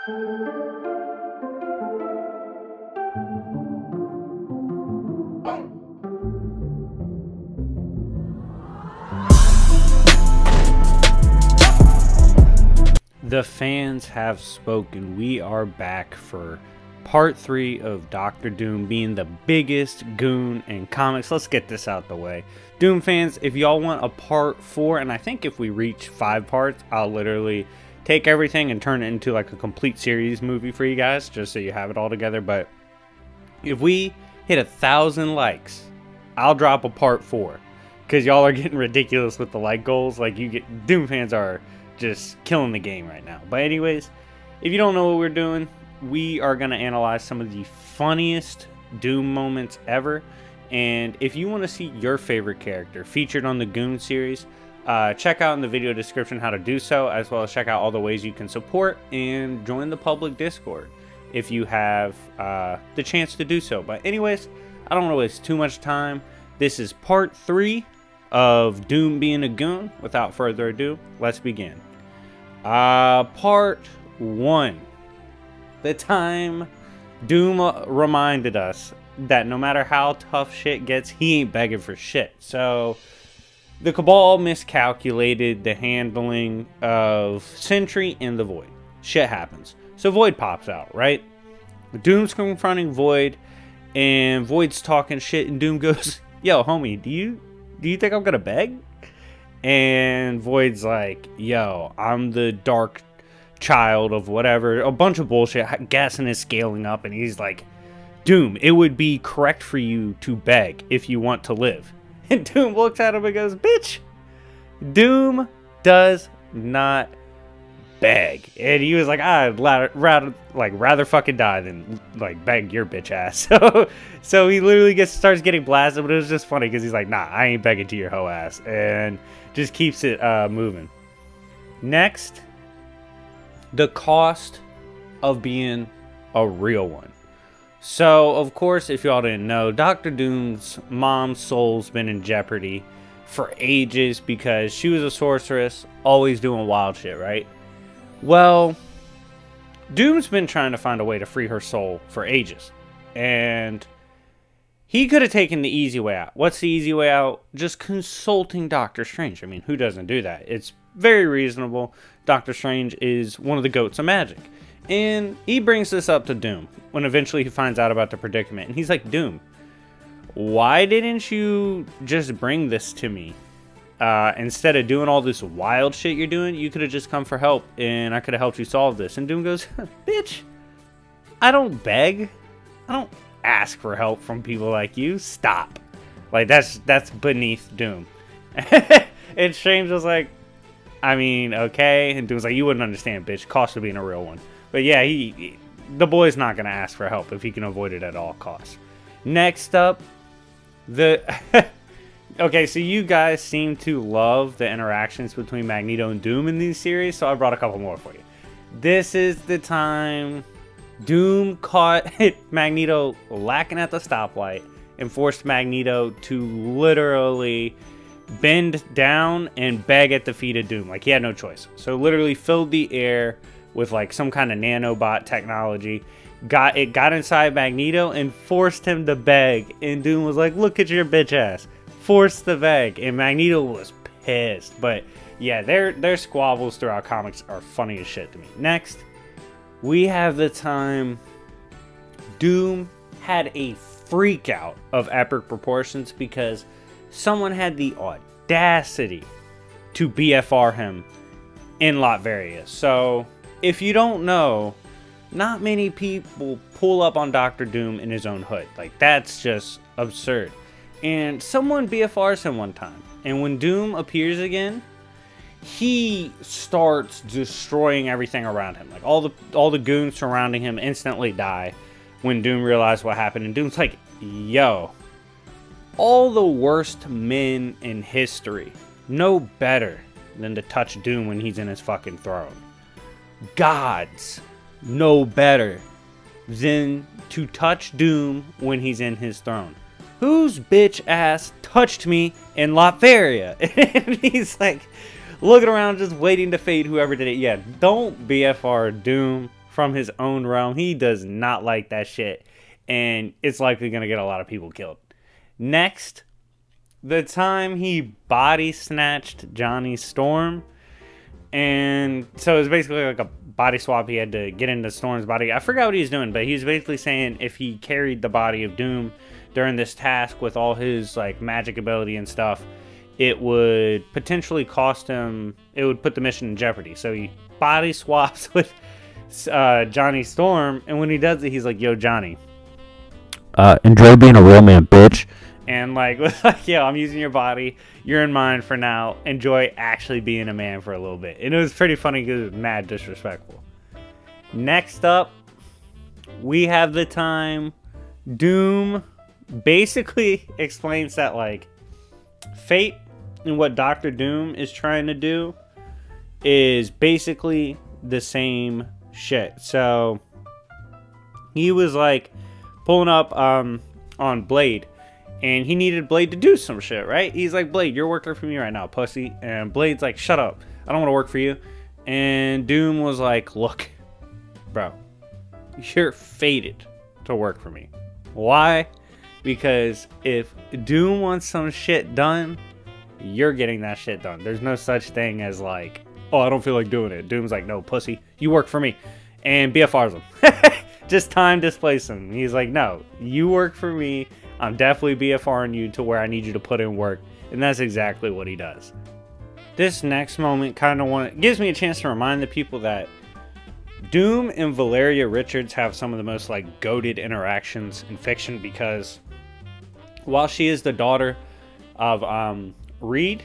The fans have spoken. We are back for part 3 of Doctor Doom being the biggest goon in comics. Let's get this out the way. Doom fans, if y'all want a part 4, and I think if we reach 5 parts, I'll literally take everything and turn it into like a complete series movie for you guys, just so you have it all together. But if we hit 1,000 likes, I'll drop a part 4, because y'all are getting ridiculous with the like goals. Like, Doom fans are just killing the game right now. But anyways, if you don't know what we're doing, we are going to analyze some of the funniest Doom moments ever. And if you want to see your favorite character featured on the Goon series, check out in the video description how to do so, as well as check out all the ways you can support and join the public Discord if you have the chance to do so. But anyways, I don't want to waste too much time. This is part 3 of Doom being a goon. Without further ado, let's begin. Part 1. The time Doom reminded us that no matter how tough shit gets, he ain't begging for shit. So the Cabal miscalculated the handling of Sentry and the Void. Shit happens. So Void pops out, right? Doom's confronting Void, and Void's talking shit, and Doom goes, "Yo, homie, do you think I'm gonna beg?" And Void's like, "Yo, I'm the dark child of whatever," a bunch of bullshit, gassing is scaling up, and he's like, "Doom, it would be correct for you to beg if you want to live." And Doom looks at him and goes, "Bitch, Doom does not beg." And he was like, "I'd rather fucking die than like beg your bitch ass." So he literally starts getting blasted, but it was just funny because he's like, "Nah, I ain't begging to your hoe ass," and just keeps it moving. Next, the cost of being a real one. So, of course, if y'all didn't know, Doctor Doom's mom's soul's been in jeopardy for ages because she was a sorceress, always doing wild shit, right? Well, Doom's been trying to find a way to free her soul for ages. And he could have taken the easy way out. What's the easy way out? Just consulting Doctor Strange. I mean, who doesn't do that? It's very reasonable. Doctor Strange is one of the goats of magic. And he brings this up to Doom when eventually he finds out about the predicament. And he's like, "Doom, why didn't you just bring this to me? Instead of doing all this wild shit you're doing, you could have just come for help and I could have helped you solve this." And Doom goes, "Bitch, I don't beg. I don't ask for help from people like you. Stop." Like, that's beneath Doom. And Strange was like, "I mean, okay." And Doom's like, "You wouldn't understand, bitch. Cost of being a real one." But yeah, the boy's not going to ask for help if he can avoid it at all costs. Next up, okay, so you guys seem to love the interactions between Magneto and Doom in these series, so I brought a couple more for you. This is the time Doom caught Magneto lacking at the stoplight and forced Magneto to literally bend down and beg at the feet of Doom. Like, he had no choice. So literally filled the air with like some kind of nanobot technology. Got inside Magneto and forced him to beg. And Doom was like, "Look at your bitch ass." Forced the beg. And Magneto was pissed. But yeah, their squabbles throughout comics are funny as shit to me. Next, we have the time Doom had a freak out of epic proportions because someone had the audacity to BFR him in Latveria. So, if you don't know, not many people pull up on Doctor Doom in his own hood. Like, that's just absurd. And someone BFRs him one time. And when Doom appears again, he starts destroying everything around him. Like, all the goons surrounding him instantly die when Doom realized what happened. And Doom's like, "Yo, all the worst men in history know better than to touch Doom when he's in his fucking throne. Gods know better than to touch Doom when he's in his throne. Whose bitch ass touched me in Latveria?" And he's like looking around just waiting to fade whoever did it. Yeah, don't BFR Doom from his own realm. He does not like that shit. And it's likely going to get a lot of people killed. Next, the time he body snatched Johnny Storm. And so it was basically like a body swap. He had to get into Storm's body. I forgot what he was doing, but he was basically saying if he carried the body of Doom during this task with all his like magic ability and stuff, it would potentially cost him, it would put the mission in jeopardy. So he body swaps with Johnny Storm, and when he does it, he's like, yo, Johnny, enjoy being a real man, bitch. And like, yo, I'm using your body, you're in mine for now, enjoy actually being a man for a little bit. And it was pretty funny because it was mad disrespectful. Next up, we have the time Doom basically explains that like fate and what Doctor Doom is trying to do is basically the same shit. So he was like pulling up on Blade, and he needed Blade to do some shit, right? He's like, Blade, you're working for me right now, pussy. And Blade's like, shut up, I don't want to work for you. And Doom was like, look, bro, you're fated to work for me. Why? Because if Doom wants some shit done, you're getting that shit done. There's no such thing as like, oh, I don't feel like doing it. Doom's like, no, pussy, you work for me. And BFRs him. Just time displace him. He's like, no, you work for me. I'm definitely BFRing you to where I need you to put in work. And that's exactly what he does. This next moment kind of gives me a chance to remind the people that Doom and Valeria Richards have some of the most like goated interactions in fiction, because while she is the daughter of Reed,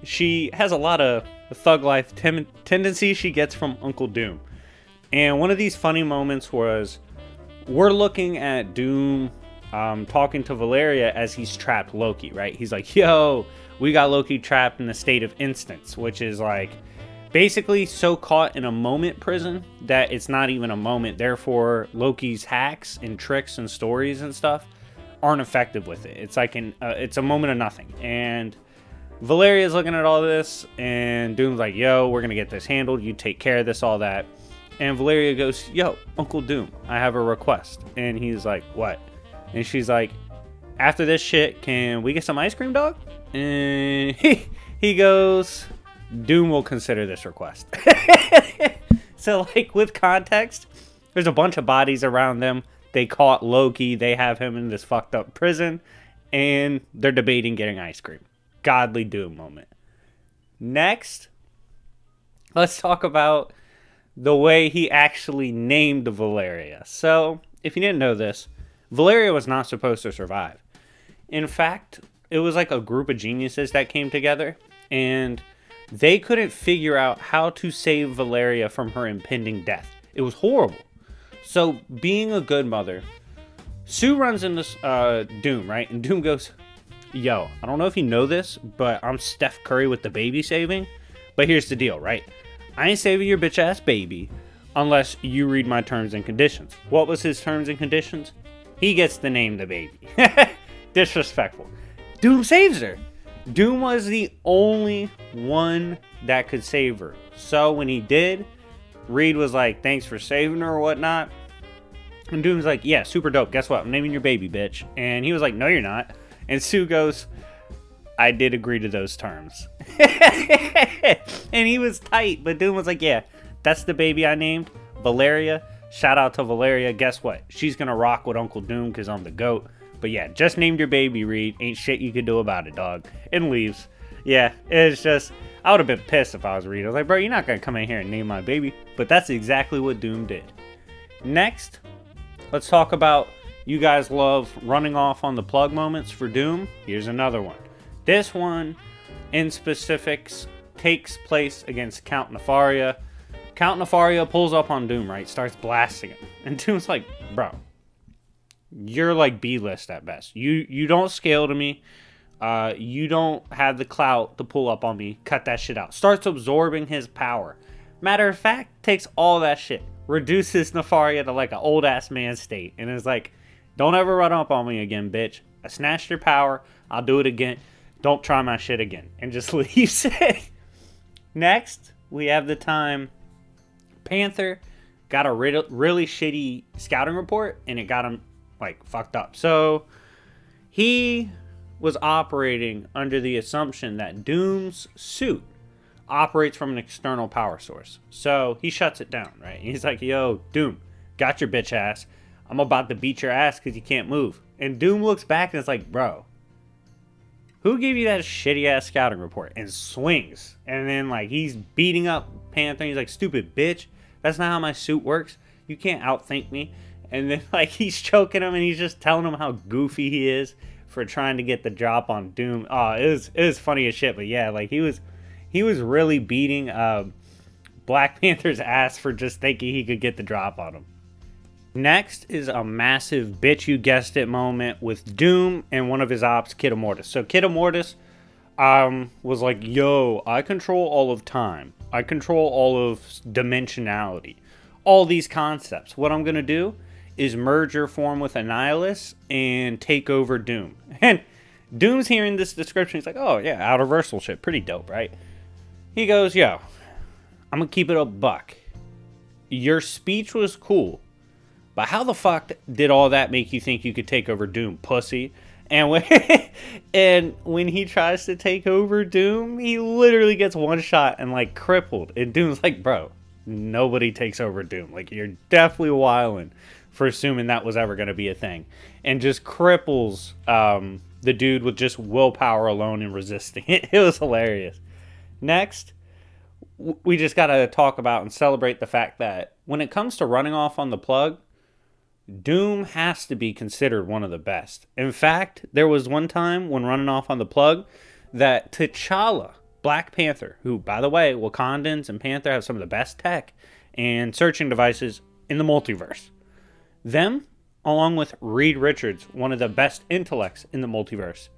she has a lot of thug life tendencies she gets from Uncle Doom. And one of these funny moments was we're looking at Doom talking to Valeria as he's trapped Loki, right? He's like, yo, we got Loki trapped in a state of instance, which is like basically so caught in a moment prison that it's not even a moment. Therefore, Loki's hacks and tricks and stories and stuff aren't effective with it. It's like it's a moment of nothing. And Valeria's looking at all this, and Doom's like, yo, we're gonna get this handled, you take care of this, all that. And Valeria goes, yo, Uncle Doom, I have a request. And he's like, what? And she's like, after this shit, can we get some ice cream, dog? And he goes, Doom will consider this request. So like with context, there's a bunch of bodies around them. They caught Loki, they have him in this fucked up prison, and they're debating getting ice cream. Godly Doom moment. Next, let's talk about the way he actually named Valeria. So, if you didn't know this, Valeria was not supposed to survive. In fact, it was like a group of geniuses that came together, and they couldn't figure out how to save Valeria from her impending death. It was horrible. So, being a good mother, Sue runs into Doom, right? And Doom goes, yo, I don't know if you know this, but I'm Steph Curry with the baby saving. But here's the deal, right? I ain't saving your bitch ass baby unless you read my terms and conditions. What was his terms and conditions? He gets to name the baby. Disrespectful. Doom saves her. Doom was the only one that could save her. So when he did, Reed was like, thanks for saving her or whatnot. And Doom's like, yeah, super dope. Guess what? I'm naming your baby, bitch. And he was like, no, you're not. And Sue goes, I did agree to those terms. And he was tight, but Doom was like, yeah, that's the baby I named, Valeria. Shout out to Valeria. Guess what? She's going to rock with Uncle Doom because I'm the GOAT. But yeah, just named your baby, Reed. Ain't shit you could do about it, dog. And leaves. Yeah, it's just, I would have been pissed if I was Reed. I was like, bro, you're not going to come in here and name my baby. But that's exactly what Doom did. Next, let's talk about, you guys love running off on the plug moments for Doom. Here's another one. This one, in specifics, takes place against Count Nefario. Count Nefario pulls up on Doom, right? Starts blasting him. And Doom's like, bro, you're like B-list at best. You don't scale to me. You don't have the clout to pull up on me. Cut that shit out. Starts absorbing his power. Matter of fact, takes all that shit. Reduces Nefario to like an old-ass man state. And is like, don't ever run up on me again, bitch. I snatched your power. I'll do it again. Don't try my shit again. And just leaves it. Next, we have the time Panther got a really shitty scouting report, and it got him, like, fucked up. So, he was operating under the assumption that Doom's suit operates from an external power source. So, he shuts it down, right? He's like, yo, Doom, got your bitch ass. I'm about to beat your ass because you can't move. And Doom looks back and it's like, bro, who gave you that shitty ass scouting report? And swings. And then, like, he's beating up Panther. He's like, stupid bitch. That's not how my suit works. You can't outthink me. And then, like, he's choking him and he's just telling him how goofy he is for trying to get the drop on Doom. Oh, it was funny as shit. But yeah, like, he was really beating Black Panther's ass for just thinking he could get the drop on him. Next is a massive bitch you guessed it moment with Doom and one of his ops, Kitten Mortis. So Kitten Mortis was like, yo, I control all of time. I control all of dimensionality. All these concepts. What I'm going to do is merge your form with Annihilus and take over Doom. And Doom's hearing this description. He's like, oh yeah, out-of-versal shit. Pretty dope, right? He goes, yo, I'm going to keep it a buck. Your speech was cool. But how the fuck did all that make you think you could take over Doom, pussy? And when he tries to take over Doom, he literally gets one shot and, like, crippled. And Doom's like, bro, nobody takes over Doom. Like, you're definitely wilding for assuming that was ever going to be a thing. And just cripples the dude with just willpower alone and resisting it. It was hilarious. Next, we just got to talk about and celebrate the fact that when it comes to running off on the plug, Doom has to be considered one of the best. In fact, there was one time when running off on the plug that T'Challa, Black Panther, who, by the way, Wakandans and Panther have some of the best tech and searching devices in the multiverse. Them, along with Reed Richards, one of the best intellects in the multiverse,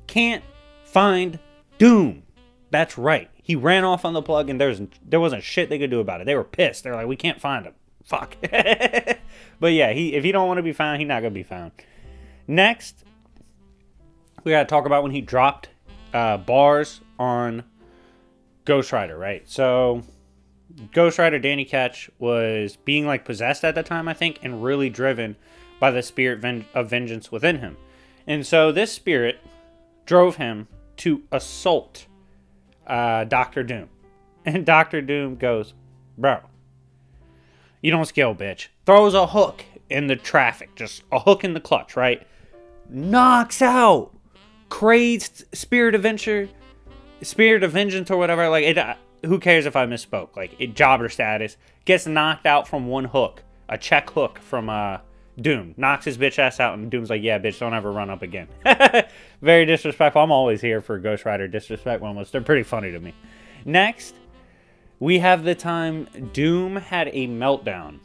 can't find Doom. That's right. He ran off on the plug and there wasn't shit they could do about it. They were pissed. They're like, we can't find him. Fuck. But yeah, if he don't want to be found, he's not going to be found. Next, we got to talk about when he dropped bars on Ghost Rider, right? So, Ghost Rider Danny Ketch was being, like, possessed at the time, I think, and really driven by the spirit of vengeance within him. And so this spirit drove him to assault Dr. Doom. And Dr. Doom goes, bro, you don't scale, bitch. Throws a hook in the traffic. Just a hook in the clutch, right? Knocks out Kraid's Spirit of Vengeance or whatever. Like, who cares if I misspoke? Like, jobber status. Gets knocked out from one hook. A check hook from Doom. Knocks his bitch ass out, and Doom's like, yeah, bitch, don't ever run up again. Very disrespectful. I'm always here for Ghost Rider disrespect moments. They're pretty funny to me. Next, we have the time Doom had a meltdown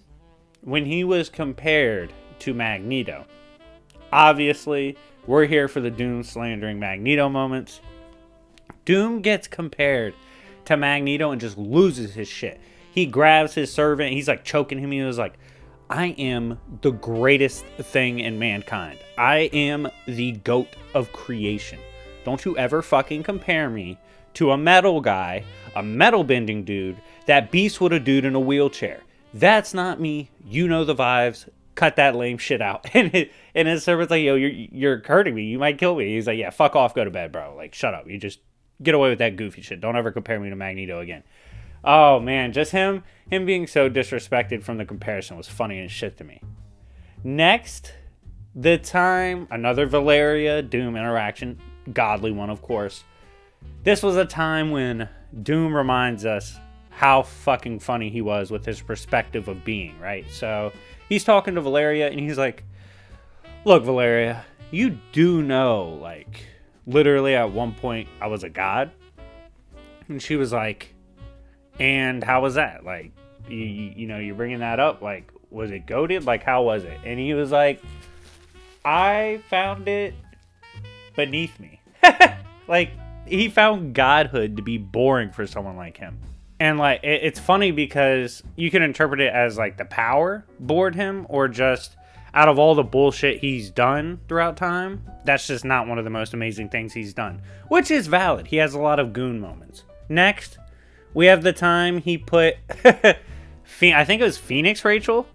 when he was compared to Magneto. Obviously, we're here for the Doom slandering Magneto moments. Doom gets compared to Magneto and just loses his shit. He grabs his servant. He's like choking him. He was like, I am the greatest thing in mankind. I am the goat of creation. Don't you ever fucking compare me to a metal guy, a metal bending dude that beasts with a dude in a wheelchair. That's not me. You know the vibes. Cut that lame shit out. And his servant's like, yo, you're hurting me. You might kill me. He's like, yeah, fuck off. Go to bed, bro. Like, shut up. You just get away with that goofy shit. Don't ever compare me to Magneto again. Oh, man. Just him being so disrespected from the comparison was funny as shit to me. Next, the time, another Valeria Doom interaction. Godly one, of course. This was a time when Doom reminds us how fucking funny he was with his perspective of being, right? So, he's talking to Valeria, and he's like, look, Valeria, you do know, like, literally at one point, I was a god? And she was like, and how was that? Like, you know, you're bringing that up. Like, was it goated? Like, how was it? And he was like, I found it beneath me. Like, he found godhood to be boring for someone like him. And, like, it's funny because you can interpret it as, like, the power bored him, or just out of all the bullshit he's done throughout time, that's just not one of the most amazing things he's done. Which is valid. He has a lot of Goon moments. Next, we have the time he put I think it was Phoenix Rachel.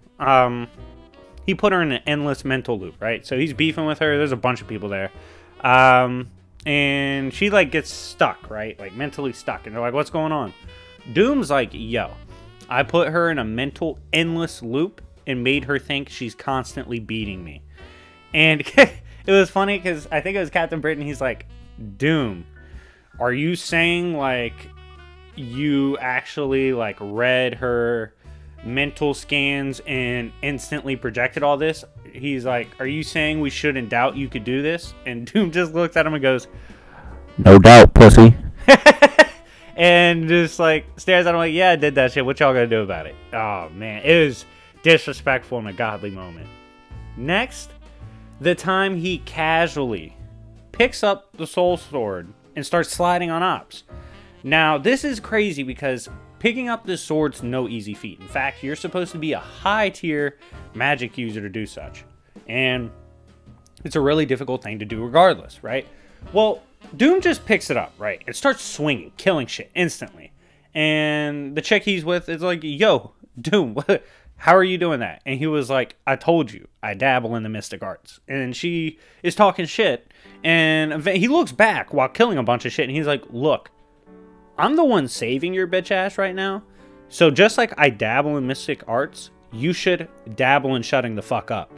He put her in an endless mental loop, right? So he's beefing with her. There's a bunch of people there. And she, like, gets stuck, right? Like, mentally stuck. And they're like, what's going on? Doom's like, yo, I put her in a mental endless loop and made her think she's constantly beating me. And it was funny because I think it was Captain Britain. He's like, Doom, are you saying, like, you actually, like, read her mental scans and instantly projected all this? He's like, are you saying we shouldn't doubt you could do this? And Doom just looks at him and goes, no doubt, pussy. And just, like, stares at him like, yeah, I did that shit. What y'all gonna do about it? Oh, man. It was disrespectful in a godly moment. Next, the time he casually picks up the Soul Sword and starts sliding on Ops. Now, this is crazy because picking up this sword's no easy feat. In fact, you're supposed to be a high-tier magic user to do such. And it's a really difficult thing to do regardless, right? Well, Doom just picks it up, right? And starts swinging, killing shit instantly. And the chick he's with is like, yo, Doom, how are you doing that? And he was like, I told you, I dabble in the mystic arts. And she is talking shit. And he looks back while killing a bunch of shit. And he's like, look, I'm the one saving your bitch ass right now. So just like I dabble in mystic arts, you should dabble in shutting the fuck up.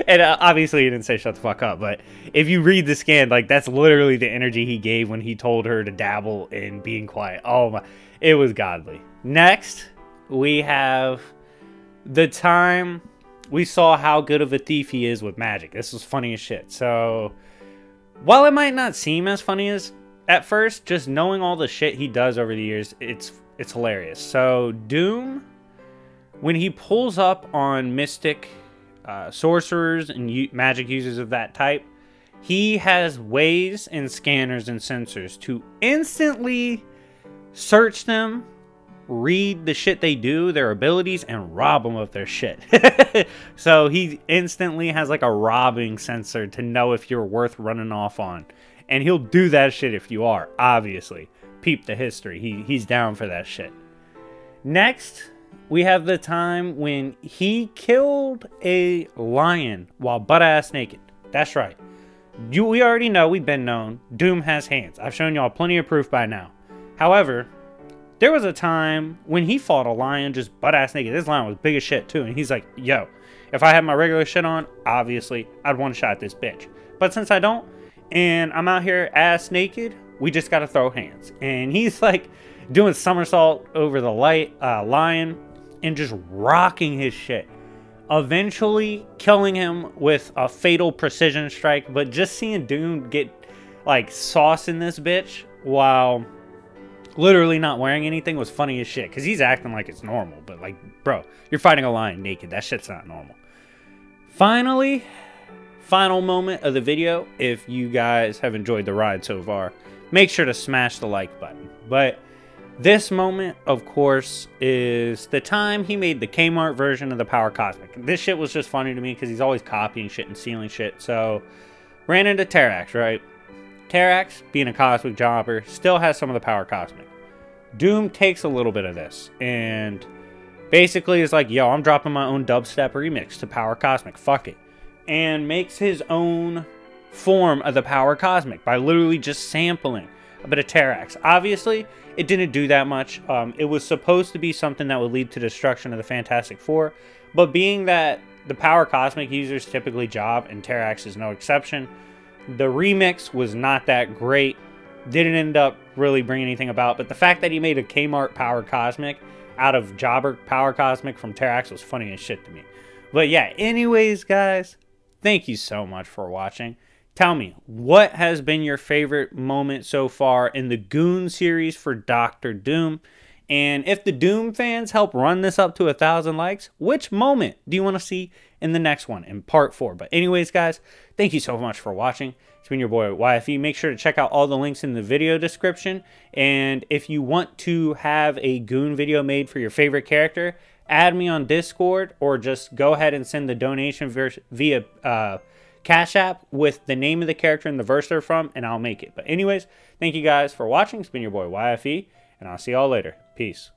And obviously he didn't say shut the fuck up, but if you read the scan, like, that's literally the energy he gave when he told her to dabble in being quiet. Oh my, it was godly. Next, we have the time we saw how good of a thief he is with magic. This was funny as shit. So while it might not seem as funny as at first, just knowing all the shit he does over the years, it's hilarious. So Doom, when he pulls up on mystic sorcerers and magic users of that type, he has ways and scanners and sensors to instantly search them, read the shit they do, their abilities, and rob them of their shit. So he instantly has like a robbing sensor to know if you're worth running off on. And he'll do that shit if you are, obviously. Peep the history. He's down for that shit. Next, we have the time when he killed a lion while butt-ass naked. That's right. We already know, we've been known, Doom has hands. I've shown y'all plenty of proof by now. However, there was a time when he fought a lion just butt-ass naked. This lion was big as shit too. And he's like, yo, if I had my regular shit on, obviously, I'd one-shot this bitch. But since I don't, and I'm out here ass naked, we just gotta throw hands. And he's like doing somersault over the lion and just rocking his shit. Eventually killing him with a fatal precision strike. But just seeing Doom get like sauce in this bitch while literally not wearing anything was funny as shit. Because he's acting like it's normal. But like, bro, you're fighting a lion naked. That shit's not normal. Finally, final moment of the video. If you guys have enjoyed the ride so far, make sure to smash the like button. But this moment, of course, is the time he made the Kmart version of the Power Cosmic. This shit was just funny to me because he's always copying shit and stealing shit. So, ran into Terrax, right? Terrax, being a cosmic jobber, still has some of the Power Cosmic. Doom takes a little bit of this and basically is like, yo, I'm dropping my own dubstep remix to Power Cosmic. Fuck it. And makes his own form of the Power Cosmic by literally just sampling a bit of Terrax. Obviously, it didn't do that much. It was supposed to be something that would lead to destruction of the Fantastic Four, but being that the Power Cosmic users typically job, and Terrax is no exception, the remix was not that great. Didn't end up really bringing anything about, but the fact that he made a Kmart Power Cosmic out of Jobber Power Cosmic from Terrax was funny as shit to me. But yeah, anyways, guys, thank you so much for watching. Tell me, what has been your favorite moment so far in the Goon series for Doctor Doom? And if the Doom fans help run this up to 1,000 likes, which moment do you want to see in the next one, in part 4? But anyways, guys, thank you so much for watching. It's been your boy, YFE. Make sure to check out all the links in the video description. And if you want to have a Goon video made for your favorite character, add me on Discord, or just go ahead and send the donation via Cash App with the name of the character and the verse they're from, and I'll make it. But anyways, thank you guys for watching. It's been your boy YFE, and I'll see y'all later. Peace.